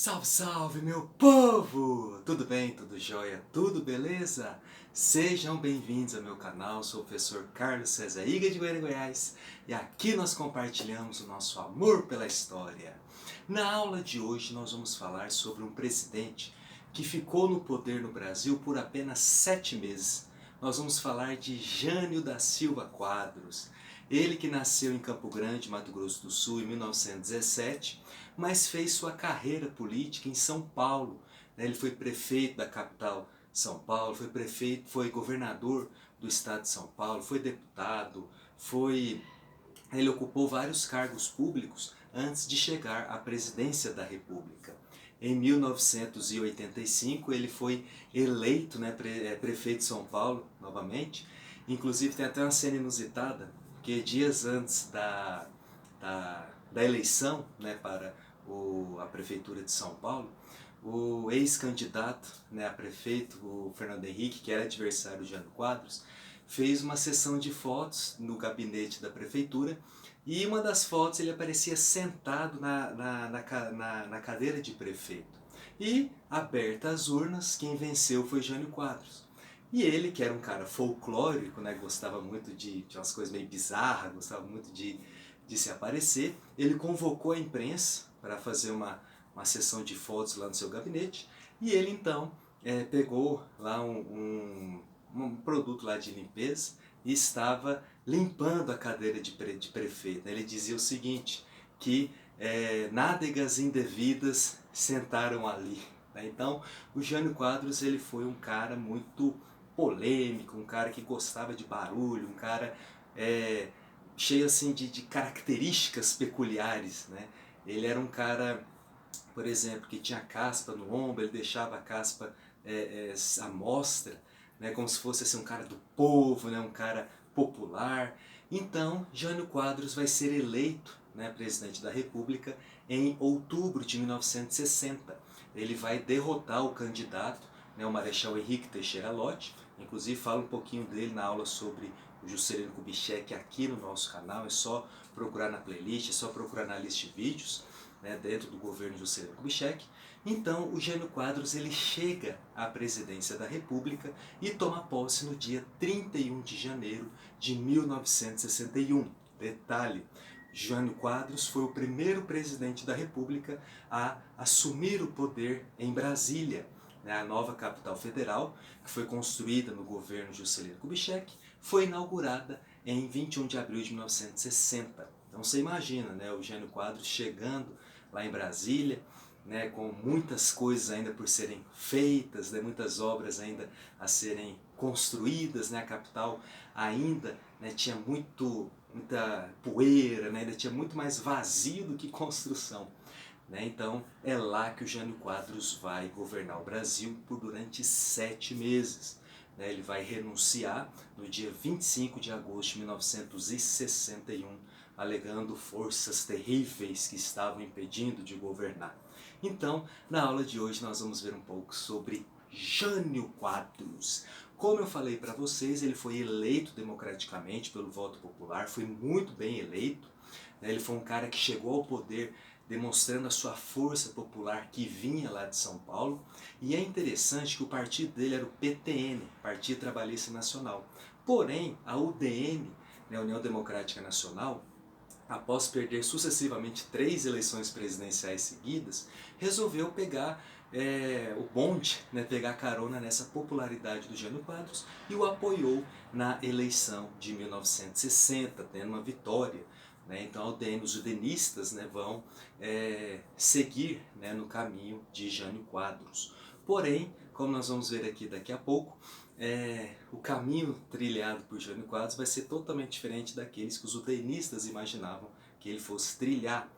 Salve, salve, meu povo! Tudo bem? Tudo jóia? Tudo beleza? Sejam bem-vindos ao meu canal, sou o professor Carlos César Iga de Goiânia, Goiás, e aqui nós compartilhamos o nosso amor pela história. Na aula de hoje nós vamos falar sobre um presidente que ficou no poder no Brasil por apenas 7 meses. Nós vamos falar de Jânio da Silva Quadros. Ele que nasceu em Campo Grande, Mato Grosso do Sul, em 1917, mas fez sua carreira política em São Paulo. Ele foi prefeito da capital São Paulo, foi prefeito, foi governador do estado de São Paulo, foi deputado, ele ocupou vários cargos públicos antes de chegar à presidência da República. Em 1985 ele foi eleito, prefeito de São Paulo novamente. Inclusive tem até uma cena inusitada, que dias antes da eleição, para a prefeitura de São Paulo, o ex-candidato, a prefeito, o Fernando Henrique, que era adversário de Jânio Quadros, fez uma sessão de fotos no gabinete da prefeitura, e uma das fotos ele aparecia sentado na cadeira de prefeito. E, abertas as urnas, quem venceu foi Jânio Quadros. E ele, que era um cara folclórico, gostava muito de umas coisas meio bizarras, gostava muito de se aparecer, ele convocou a imprensa para fazer uma sessão de fotos lá no seu gabinete, e ele então pegou lá um produto lá de limpeza e estava limpando a cadeira de prefeito. Ele dizia o seguinte, que nádegas indevidas sentaram ali. Então, o Jânio Quadros ele foi um cara muito polêmico, um cara que gostava de barulho, um cara cheio assim de características peculiares. Ele era um cara, por exemplo, que tinha caspa no ombro, ele deixava a caspa à mostra, como se fosse assim, um cara do povo, um cara popular. Então, Jânio Quadros vai ser eleito presidente da República em outubro de 1960. Ele vai derrotar o candidato, o Marechal Henrique Teixeira Lott. Inclusive falo um pouquinho dele na aula sobre o Juscelino Kubitschek aqui no nosso canal. É só procurar na playlist, é só procurar na lista de vídeos, dentro do governo Juscelino Kubitschek. Então o Jânio Quadros ele chega à presidência da República e toma posse no dia 31 de janeiro de 1961. Detalhe, Jânio Quadros foi o primeiro presidente da República a assumir o poder em Brasília, a nova capital federal, que foi construída no governo Juscelino Kubitschek, foi inaugurada em 21 de abril de 1960. Então você imagina, o Jânio Quadros chegando lá em Brasília, com muitas coisas ainda por serem feitas, muitas obras ainda a serem construídas, a capital ainda tinha muita poeira, ainda tinha muito mais vazio do que construção. Então é lá que o Jânio Quadros vai governar o Brasil durante 7 meses. Ele vai renunciar no dia 25 de agosto de 1961, alegando forças terríveis que estavam impedindo de governar. Então, na aula de hoje nós vamos ver um pouco sobre Jânio Quadros. Como eu falei para vocês, ele foi eleito democraticamente pelo voto popular, foi muito bem eleito. Ele foi um cara que chegou ao poder demonstrando a sua força popular que vinha lá de São Paulo. E é interessante que o partido dele era o PTN, Partido Trabalhista Nacional. Porém, a UDN, a União Democrática Nacional, após perder sucessivamente 3 eleições presidenciais seguidas, resolveu pegar o bonde, pegar carona nessa popularidade do Jânio Quadros e o apoiou na eleição de 1960, tendo uma vitória. Então a UDN, os udenistas vão seguir no caminho de Jânio Quadros. Porém, como nós vamos ver aqui daqui a pouco, o caminho trilhado por Jânio Quadros vai ser totalmente diferente daqueles que os udenistas imaginavam que ele fosse trilhar.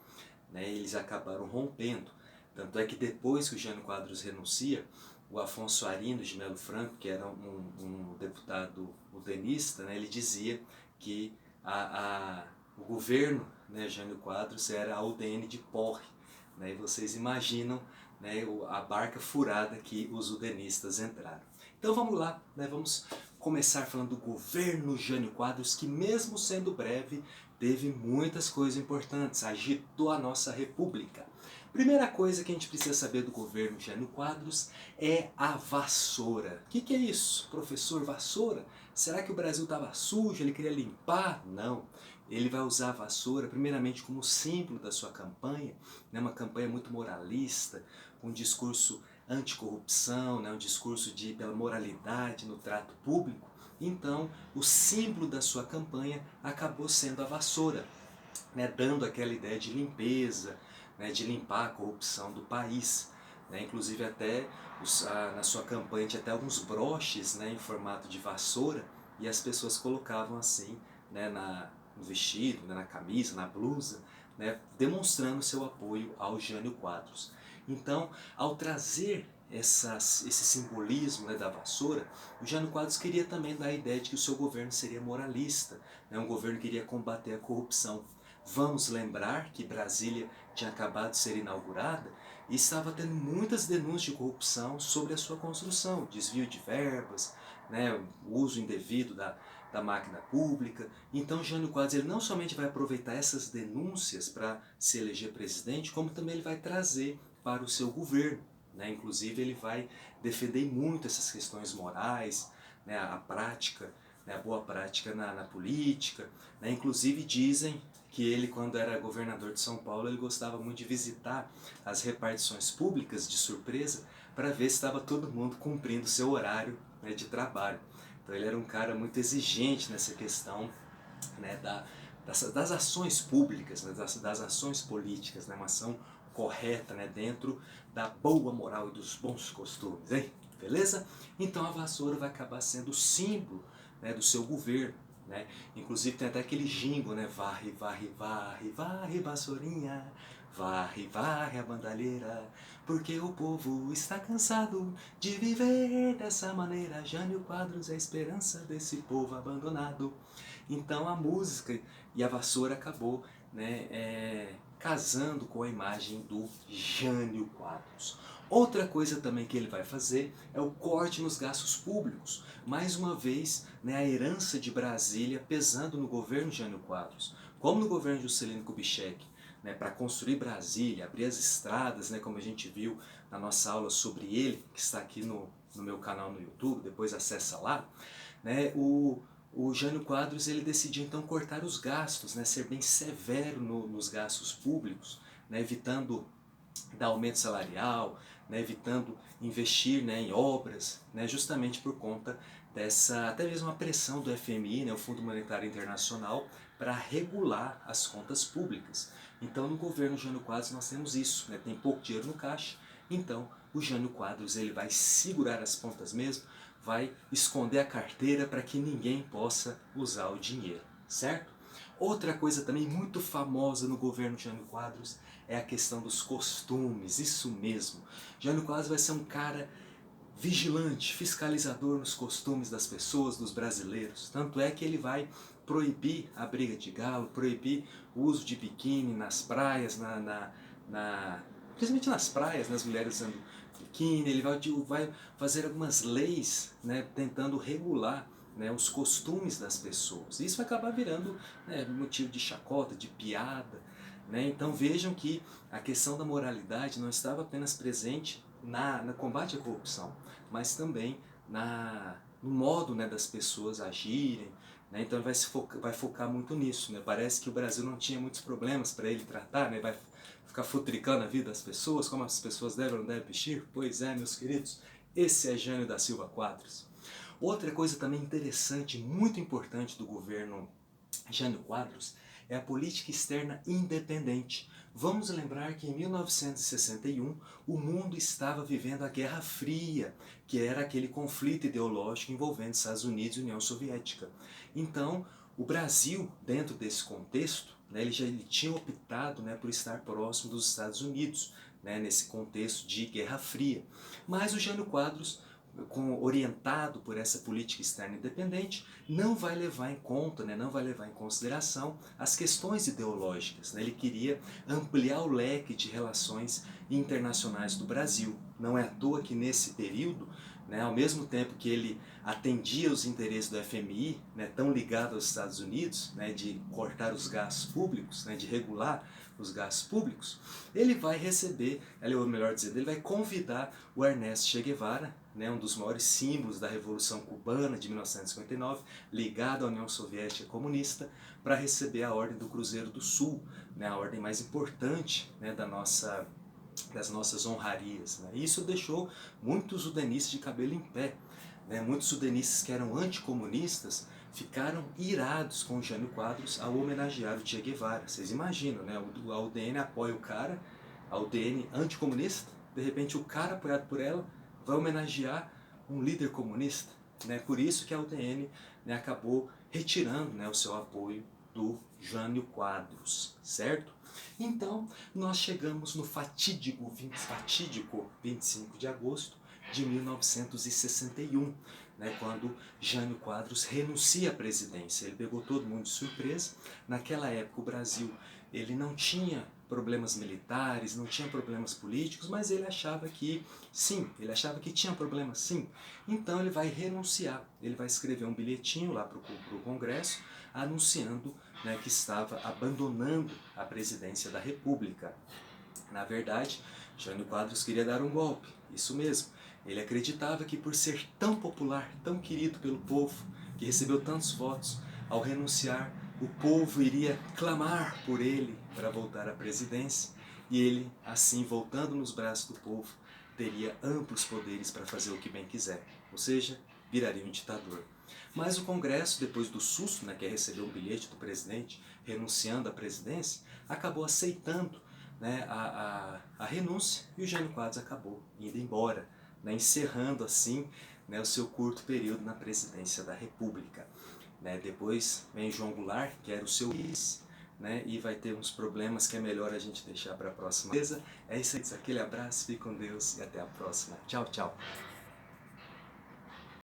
Eles acabaram rompendo. Tanto é que depois que o Jânio Quadros renuncia, o Afonso Arinos de Melo Franco, que era um deputado udenista, ele dizia que o governo Jânio Quadros era a UDN de porre. E vocês imaginam a barca furada que os udenistas entraram. Então vamos lá, vamos começar falando do governo Jânio Quadros, que mesmo sendo breve, teve muitas coisas importantes, agitou a nossa república. Primeira coisa que a gente precisa saber do governo Jânio Quadros é a vassoura. O que é isso, professor? Vassoura? Será que o Brasil estava sujo, ele queria limpar? Não. Ele vai usar a vassoura primeiramente como símbolo da sua campanha, né? Uma campanha muito moralista, com um discurso anticorrupção, né? Um discurso pela moralidade no trato público. Então, o símbolo da sua campanha acabou sendo a vassoura, né, dando aquela ideia de limpeza, né, de limpar a corrupção do país. Né, inclusive até na sua campanha tinha até alguns broches, né, em formato de vassoura, e as pessoas colocavam assim, né, no vestido, né, na camisa, na blusa, né, demonstrando seu apoio ao Jânio Quadros. Então, ao trazer esse simbolismo, né, da vassoura, o Jânio Quadros queria também dar a ideia de que o seu governo seria moralista, né, um governo que iria combater a corrupção. Vamos lembrar que Brasília tinha acabado de ser inaugurada e estava tendo muitas denúncias de corrupção sobre a sua construção, desvio de verbas, né, uso indevido da máquina pública. Então Jânio Quadros ele não somente vai aproveitar essas denúncias para se eleger presidente, como também ele vai trazer para o seu governo. Né? Inclusive ele vai defender muito essas questões morais, né, a prática, né, a boa prática na política. Né? Inclusive dizem que ele, quando era governador de São Paulo, ele gostava muito de visitar as repartições públicas de surpresa para ver se estava todo mundo cumprindo seu horário, né, de trabalho. Então ele era um cara muito exigente nessa questão, né, das ações públicas, né, das ações políticas, né, uma ação correta, né, dentro da boa moral e dos bons costumes, hein? Beleza? Então a vassoura vai acabar sendo o símbolo, né, do seu governo. Né? Inclusive tem até aquele jingle, né? Varre, varre, varre, varre, vassourinha, varre, varre a bandalheira, porque o povo está cansado de viver dessa maneira. Jânio Quadros é a esperança desse povo abandonado. Então a música e a vassoura acabou, né, casando com a imagem do Jânio Quadros. Outra coisa também que ele vai fazer é o corte nos gastos públicos. Mais uma vez, né, a herança de Brasília pesando no governo Jânio Quadros. Como no governo Juscelino Kubitschek, né, para construir Brasília, abrir as estradas, né, como a gente viu na nossa aula sobre ele, que está aqui no meu canal no YouTube, depois acessa lá, né, o Jânio Quadros ele decidiu então cortar os gastos, né, ser bem severo nos gastos públicos, né, evitando dar aumento salarial, né, evitando investir, né, em obras, né, justamente por conta dessa, até mesmo a pressão do FMI, né, o Fundo Monetário Internacional, para regular as contas públicas. Então no governo Jânio Quadros nós temos isso, né, tem pouco dinheiro no caixa, então o Jânio Quadros ele vai segurar as pontas mesmo, vai esconder a carteira para que ninguém possa usar o dinheiro, certo? Outra coisa também muito famosa no governo Jânio Quadros é a questão dos costumes, isso mesmo. Jânio Quadros vai ser um cara vigilante, fiscalizador nos costumes das pessoas, dos brasileiros. Tanto é que ele vai proibir a briga de galo, proibir o uso de biquíni nas praias, principalmente nas praias, né, as mulheres usando biquíni. Ele vai fazer algumas leis, né, tentando regular, né, os costumes das pessoas. Isso vai acabar virando, né, motivo de chacota, de piada. Né? Então vejam que a questão da moralidade não estava apenas presente no combate à corrupção, mas também no modo, né, das pessoas agirem. Né? Então ele vai focar muito nisso. Né? Parece que o Brasil não tinha muitos problemas para ele tratar, né? Vai ficar futricando a vida das pessoas, como as pessoas devem ou não devem vestir. Pois é, meus queridos, esse é Jânio da Silva Quadros. Outra coisa também interessante, muito importante do governo Jânio Quadros é a política externa independente. Vamos lembrar que em 1961 o mundo estava vivendo a Guerra Fria, que era aquele conflito ideológico envolvendo Estados Unidos e União Soviética. Então, o Brasil, dentro desse contexto, né, ele tinha optado, né, por estar próximo dos Estados Unidos, né, nesse contexto de Guerra Fria. Mas o Jânio Quadros, orientado por essa política externa independente, não vai levar em conta, né, não vai levar em consideração as questões ideológicas. Né? Ele queria ampliar o leque de relações internacionais do Brasil. Não é à toa que nesse período, né, ao mesmo tempo que ele atendia os interesses do FMI, né, tão ligado aos Estados Unidos, né, de cortar os gastos públicos, né, de regular os gastos públicos, ele vai receber, ou melhor dizendo, ele vai convidar o Ernesto Che Guevara, né, um dos maiores símbolos da Revolução Cubana de 1959, ligado à União Soviética Comunista, para receber a Ordem do Cruzeiro do Sul, né, a ordem mais importante, né, das nossas honrarias. Né. Isso deixou muitos udenistas de cabelo em pé. Né. Muitos udenistas que eram anticomunistas ficaram irados com o Jânio Quadros ao homenagear o Che Guevara. Vocês imaginam, né? A UDN apoia o cara, a UDN anticomunista, de repente o cara apoiado por ela vai homenagear um líder comunista. Né? Por isso que a UDN, né, acabou retirando, né, o seu apoio do Jânio Quadros, certo? Então, nós chegamos no fatídico 25 de agosto de 1961, né, quando Jânio Quadros renuncia à presidência. Ele pegou todo mundo de surpresa. Naquela época o Brasil ele não tinha problemas militares, não tinha problemas políticos, mas ele achava que sim, ele achava que tinha problemas sim. Então ele vai renunciar, ele vai escrever um bilhetinho lá para o Congresso anunciando, né, que estava abandonando a presidência da República. Na verdade, Jânio Quadros queria dar um golpe, isso mesmo. Ele acreditava que por ser tão popular, tão querido pelo povo, que recebeu tantos votos, ao renunciar, o povo iria clamar por ele para voltar à presidência, e ele, assim, voltando nos braços do povo, teria amplos poderes para fazer o que bem quiser, ou seja, viraria um ditador. Mas o Congresso, depois do susto, né, que é receber um bilhete do presidente renunciando à presidência, acabou aceitando, né, a renúncia, e o Jânio Quadros acabou indo embora, né, encerrando assim, né, o seu curto período na presidência da República. Né, depois vem João Goulart, que era o seu vice, né, e vai ter uns problemas que é melhor a gente deixar para a próxima vez. É isso aí, aquele abraço, fique com Deus e até a próxima. Tchau, tchau.